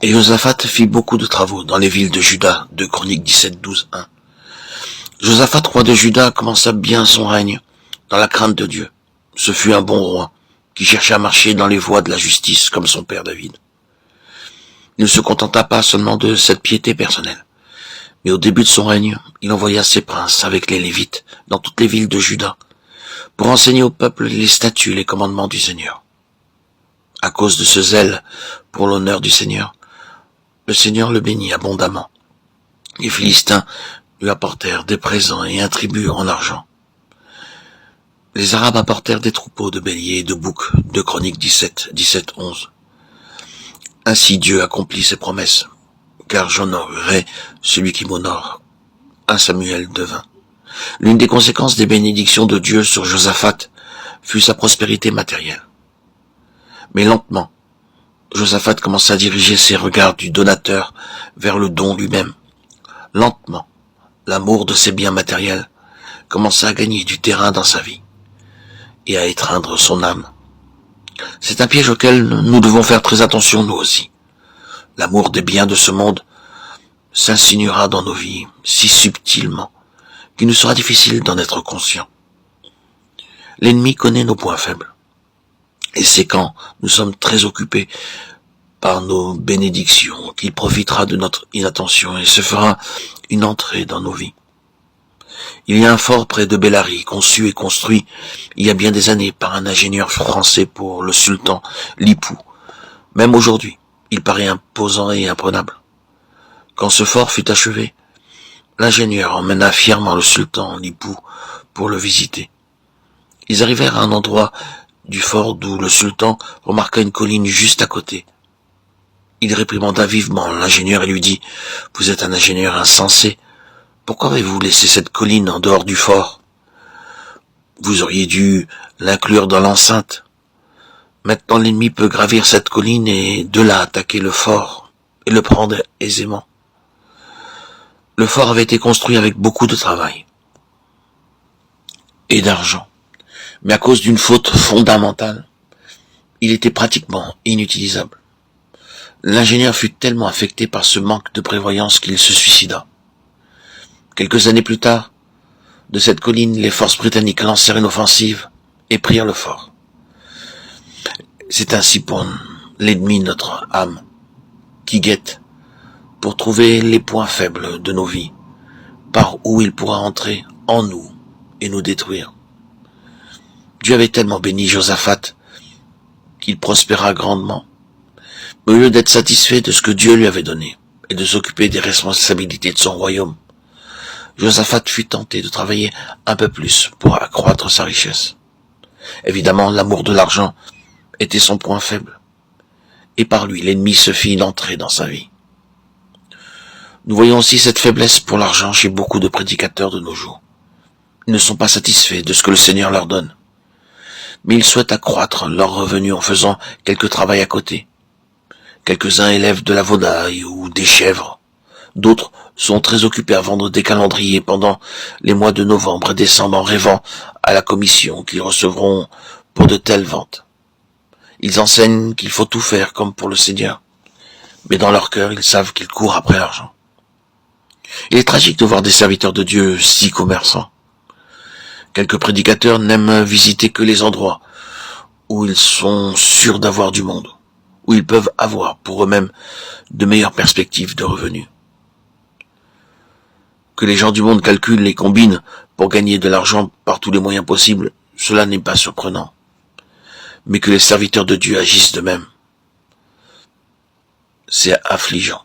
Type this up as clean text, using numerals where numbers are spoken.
Et Josaphat fit beaucoup de travaux dans les villes de Juda, de Chroniques 17, 12, 1. Josaphat, roi de Juda, commença bien son règne dans la crainte de Dieu. Ce fut un bon roi qui chercha à marcher dans les voies de la justice comme son père David. Il ne se contenta pas seulement de cette piété personnelle, mais au début de son règne, il envoya ses princes avec les Lévites dans toutes les villes de Juda pour enseigner au peuple les statuts et les commandements du Seigneur. À cause de ce zèle pour l'honneur du Seigneur, le Seigneur le bénit abondamment. Les Philistins lui apportèrent des présents et un tribut en argent. Les Arabes apportèrent des troupeaux de béliers et de boucs, de Chroniques 17, 17, 11. Ainsi Dieu accomplit ses promesses, car j'honorerai celui qui m'honore. 1 Samuel 2:20. L'une des conséquences des bénédictions de Dieu sur Josaphat fut sa prospérité matérielle. Mais lentement, Josaphat commença à diriger ses regards du donateur vers le don lui-même. Lentement, l'amour de ses biens matériels commença à gagner du terrain dans sa vie et à étreindre son âme. C'est un piège auquel nous devons faire très attention nous aussi. L'amour des biens de ce monde s'insinuera dans nos vies si subtilement qu'il nous sera difficile d'en être conscient. L'ennemi connaît nos points faibles. Et c'est quand nous sommes très occupés par nos bénédictions qu'il profitera de notre inattention et se fera une entrée dans nos vies. Il y a un fort près de Bellary, conçu et construit il y a bien des années par un ingénieur français pour le sultan Lipou. Même aujourd'hui, il paraît imposant et imprenable. Quand ce fort fut achevé, l'ingénieur emmena fièrement le sultan Lipou pour le visiter. Ils arrivèrent à un endroit du fort d'où le sultan remarqua une colline juste à côté. Il réprimanda vivement l'ingénieur et lui dit « Vous êtes un ingénieur insensé. Pourquoi avez-vous laissé cette colline en dehors du fort? Vous auriez dû l'inclure dans l'enceinte. Maintenant l'ennemi peut gravir cette colline et de là attaquer le fort et le prendre aisément. » Le fort avait été construit avec beaucoup de travail et d'argent, mais à cause d'une faute fondamentale, il était pratiquement inutilisable. L'ingénieur fut tellement affecté par ce manque de prévoyance qu'il se suicida. Quelques années plus tard, de cette colline, les forces britanniques lancèrent une offensive et prirent le fort. C'est ainsi pour l'ennemi notre âme, qui guette pour trouver les points faibles de nos vies, par où il pourra entrer en nous et nous détruire. Dieu avait tellement béni Josaphat qu'il prospéra grandement. Mais au lieu d'être satisfait de ce que Dieu lui avait donné et de s'occuper des responsabilités de son royaume, Josaphat fut tenté de travailler un peu plus pour accroître sa richesse. Évidemment, l'amour de l'argent était son point faible, et par lui l'ennemi se fit une entrée dans sa vie. Nous voyons aussi cette faiblesse pour l'argent chez beaucoup de prédicateurs de nos jours. Ils ne sont pas satisfaits de ce que le Seigneur leur donne, mais ils souhaitent accroître leurs revenus en faisant quelque travail à côté. Quelques-uns élèvent de la volaille ou des chèvres. D'autres sont très occupés à vendre des calendriers pendant les mois de novembre et décembre en rêvant à la commission qu'ils recevront pour de telles ventes. Ils enseignent qu'il faut tout faire comme pour le Seigneur, mais dans leur cœur, ils savent qu'ils courent après l'argent. Il est tragique de voir des serviteurs de Dieu si commerçants. Quelques prédicateurs n'aiment visiter que les endroits où ils sont sûrs d'avoir du monde, où ils peuvent avoir pour eux-mêmes de meilleures perspectives de revenus. Que les gens du monde calculent et combinent pour gagner de l'argent par tous les moyens possibles, cela n'est pas surprenant. Mais que les serviteurs de Dieu agissent de même, c'est affligeant.